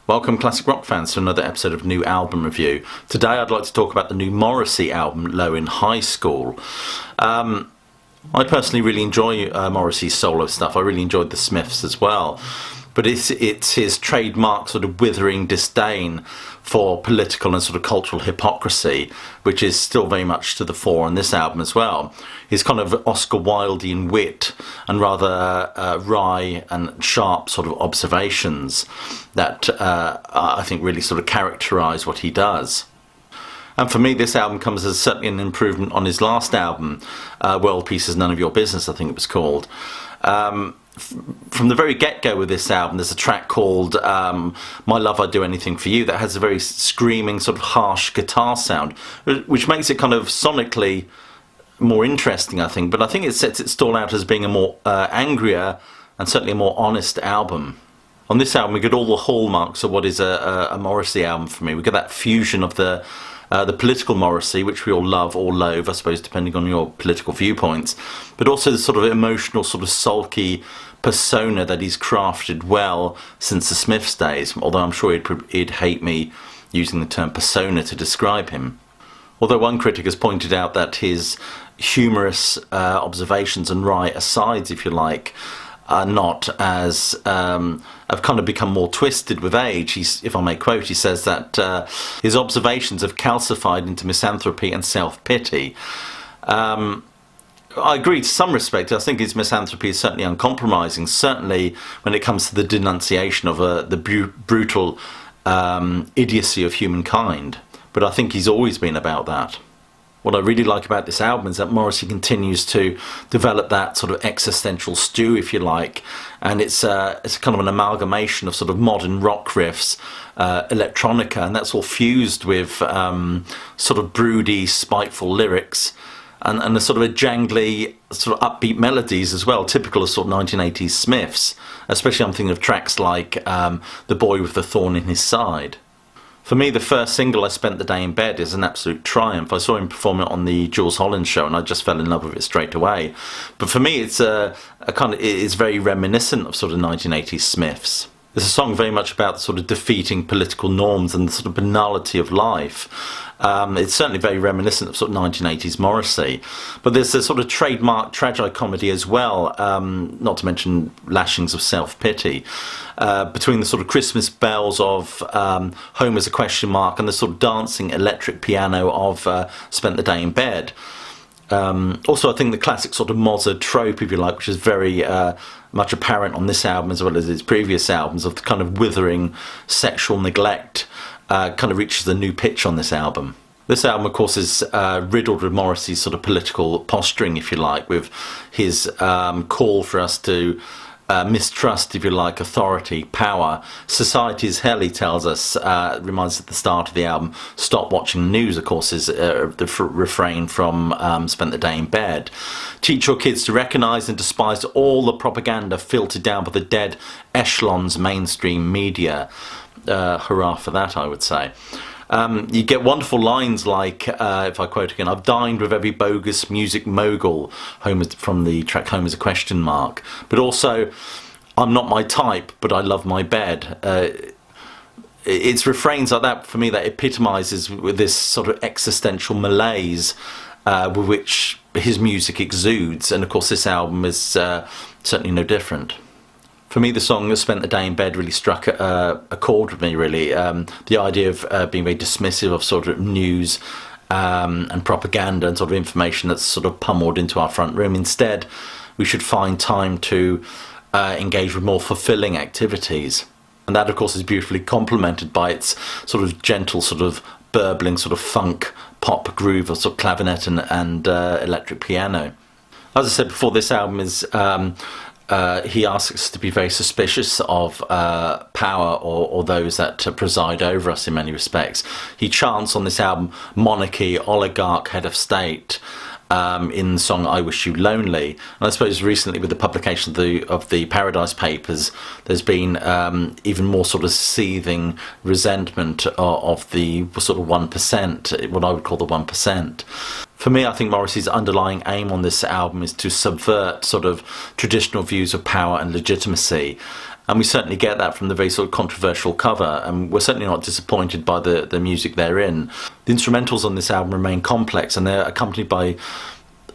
Welcome classic rock fans to another episode of New Album Review. Today I'd like to talk about the new Morrissey album, Low in High School. I personally really enjoy Morrissey's solo stuff. I really enjoyed the Smiths as well. But it's his trademark sort of withering disdain for political and sort of cultural hypocrisy, which is still very much to the fore on this album as well. His kind of Oscar Wildean wit and rather wry and sharp sort of observations that I think really sort of characterise what he does. And for me, this album comes as certainly an improvement on his last album, World Peace is None of Your Business, I think it was called. From the very get-go with this album, there's a track called My Love, I'd Do Anything For You that has a very screaming, sort of harsh guitar sound, which makes it kind of sonically more interesting, I think. But I think it sets its stall out as being a more angrier and certainly a more honest album. On this album, we get all the hallmarks of what is a Morrissey album for me. We get that fusion of the political Morrissey, which we all love or loathe, I suppose, depending on your political viewpoints, but also the sort of emotional, sort of sulky persona that he's crafted well since the Smiths days, although I'm sure he'd hate me using the term persona to describe him. Although one critic has pointed out that his humorous observations and wry asides, if you like, are not as have kind of become more twisted with age. If I may quote, he says that his observations have calcified into misanthropy and self-pity. I agree to some respect. I think his misanthropy is certainly uncompromising, certainly when it comes to the denunciation of the brutal idiocy of humankind. But I think he's always been about that. What I really like about this album is that Morrissey continues to develop that sort of existential stew, if you like, and it's kind of an amalgamation of sort of modern rock riffs, electronica, and that's all fused with sort of broody, spiteful lyrics, and a sort of a jangly, sort of upbeat melodies as well, typical of sort of 1980s Smiths. Especially I'm thinking of tracks like The Boy with the Thorn in His Side. For me, the first single, I Spent the Day in Bed, is an absolute triumph. I saw him perform it on the Jules Holland show and I just fell in love with it straight away. But for me, it's it's very reminiscent of sort of 1980s Smiths. It's a song very much about sort of defeating political norms and the sort of banality of life. It's certainly very reminiscent of sort of 1980s Morrissey. But there's a sort of trademark tragicomedy as well, not to mention lashings of self-pity, between the sort of Christmas bells of Home is a Question Mark and the sort of dancing electric piano of Spent the Day in Bed. Also, I think the classic sort of Mozart trope, if you like, which is very much apparent on this album as well as his previous albums, of the kind of withering sexual neglect, kind of reaches a new pitch on this album. This album, of course, is riddled with Morrissey's sort of political posturing, if you like, with his call for us to mistrust, if you like, authority, power. Society is hell, he tells us, reminds us at the start of the album. Stop watching the news, of course, is the refrain from Spent the Day in Bed. Teach your kids to recognise and despise all the propaganda filtered down by the dead echelons mainstream media. Hurrah for that, I would say. You get wonderful lines like, if I quote again, I've dined with every bogus music mogul, from the track Home is a Question Mark. But also, I'm not my type, but I love my bed. It's refrains like that, for me, that epitomises with this sort of existential malaise with which his music exudes. And of course, this album is certainly no different. For me, the song Spent the Day in Bed really struck a chord with me, really. The idea of being very dismissive of sort of news and propaganda and sort of information that's sort of pummeled into our front room. Instead, we should find time to engage with more fulfilling activities. And that, of course, is beautifully complemented by its sort of gentle, sort of burbling, sort of funk pop groove of sort of clavinet and electric piano. As I said before, this album is... he asks us to be very suspicious of power or those that preside over us in many respects. He chants on this album monarchy, oligarch, head of state, in the song I Wish You Lonely. And I suppose recently with the publication of the Paradise Papers, there's been even more sort of seething resentment of the sort of 1%, what I would call the 1%. For me, I think Morrissey's underlying aim on this album is to subvert sort of traditional views of power and legitimacy, And we certainly get that from the very sort of controversial cover, and we're certainly not disappointed by the music therein. The instrumentals on this album remain complex, and they're accompanied by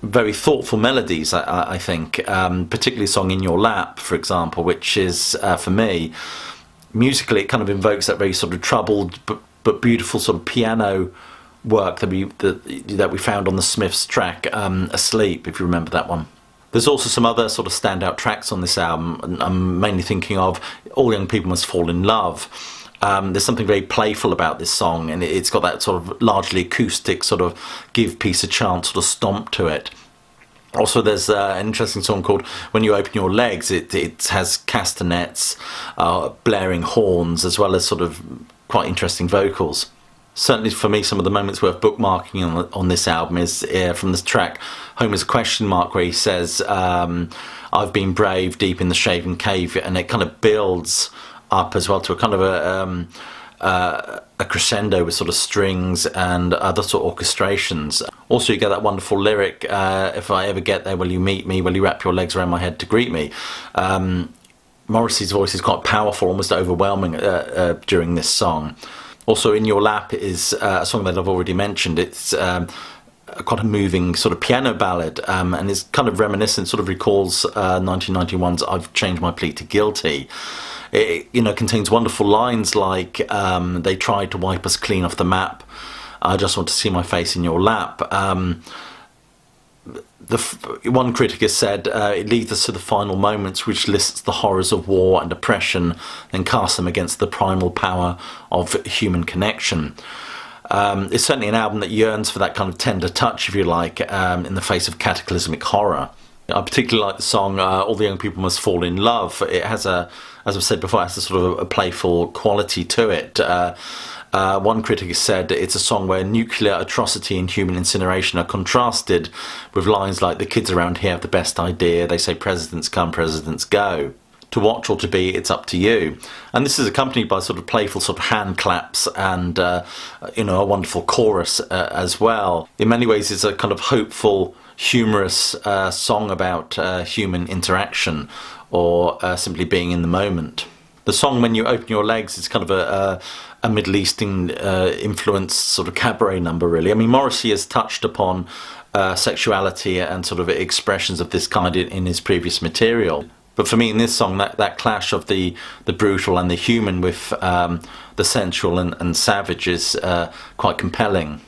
very thoughtful melodies, I think, particularly a song In Your Lap, for example, which is, for me, musically it kind of invokes that very sort of troubled but beautiful sort of piano work that we found on the Smiths track Asleep, if you remember that one. There's also some other sort of standout tracks on this album, and I'm mainly thinking of All Young People Must Fall in Love. There's something very playful about this song, and it's got that sort of largely acoustic sort of give peace a chance sort of stomp to it. Also, there's an interesting song called When You Open Your Legs. It has castanets, blaring horns, as well as sort of quite interesting vocals. Certainly for me, some of the moments worth bookmarking on this album is from this track Home is a Question Mark, where he says, I've been brave deep in the shaven cave, and it kind of builds up as well to a kind of a crescendo with sort of strings and other sort of orchestrations. Also, you get that wonderful lyric, if I ever get there, will you meet me? Will you wrap your legs around my head to greet me? Morrissey's voice is quite powerful, almost overwhelming during this song. Also, In Your Lap is a song that I've already mentioned. It's quite a moving sort of piano ballad, and it's kind of reminiscent, sort of recalls 1991's I've Changed My Plea to Guilty. It, contains wonderful lines like, they tried to wipe us clean off the map, I just want to see my face in your lap. One critic has said it leads us to the final moments, which lists the horrors of war and oppression, then casts them against the primal power of human connection. It's certainly an album that yearns for that kind of tender touch, if you like, in the face of cataclysmic horror. I particularly like the song All the Young People Must Fall in Love. It has as I've said before, it has a sort of a playful quality to it. One critic has said it's a song where nuclear atrocity and human incineration are contrasted with lines like, the kids around here have the best idea, they say presidents come, presidents go. To watch or to be, it's up to you. And this is accompanied by sort of playful sort of hand claps and, a wonderful chorus as well. In many ways, it's a kind of hopeful, humorous song about human interaction or simply being in the moment. The song When You Open Your Legs is kind of a Middle Eastern influenced sort of cabaret number, really. I mean, Morrissey has touched upon sexuality and sort of expressions of this kind in his previous material. But for me, in this song, that clash of the brutal and the human with the sensual and savage is quite compelling.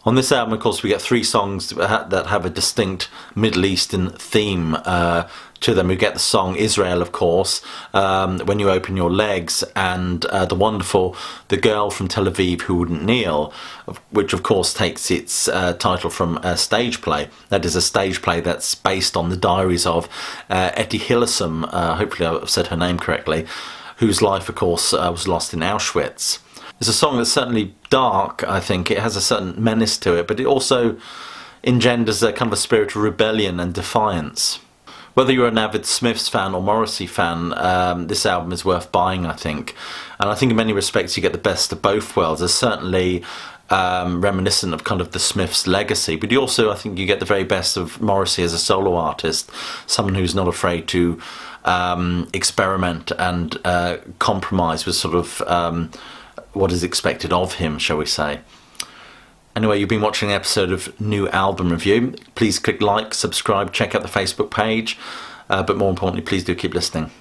On this album, of course, we get 3 songs that have a distinct Middle Eastern theme to them. We get the song Israel, of course, When You Open Your Legs, and the wonderful The Girl from Tel Aviv Who Wouldn't Kneel, which of course takes its title from a stage play. That is a stage play that's based on the diaries of Etty Hillesum, hopefully I've said her name correctly, whose life, of course, was lost in Auschwitz. It's a song that's certainly dark, I think. It has a certain menace to it, but it also engenders a kind of a spirit of rebellion and defiance. Whether you're an avid Smiths fan or Morrissey fan, this album is worth buying, I think. And I think in many respects you get the best of both worlds. It's certainly reminiscent of kind of the Smiths' legacy, but you also, I think, you get the very best of Morrissey as a solo artist, someone who's not afraid to experiment and compromise with sort of what is expected of him, shall we say. Anyway, you've been watching an episode of New Album Review. Please click like, subscribe, check out the Facebook page, but more importantly, please do keep listening.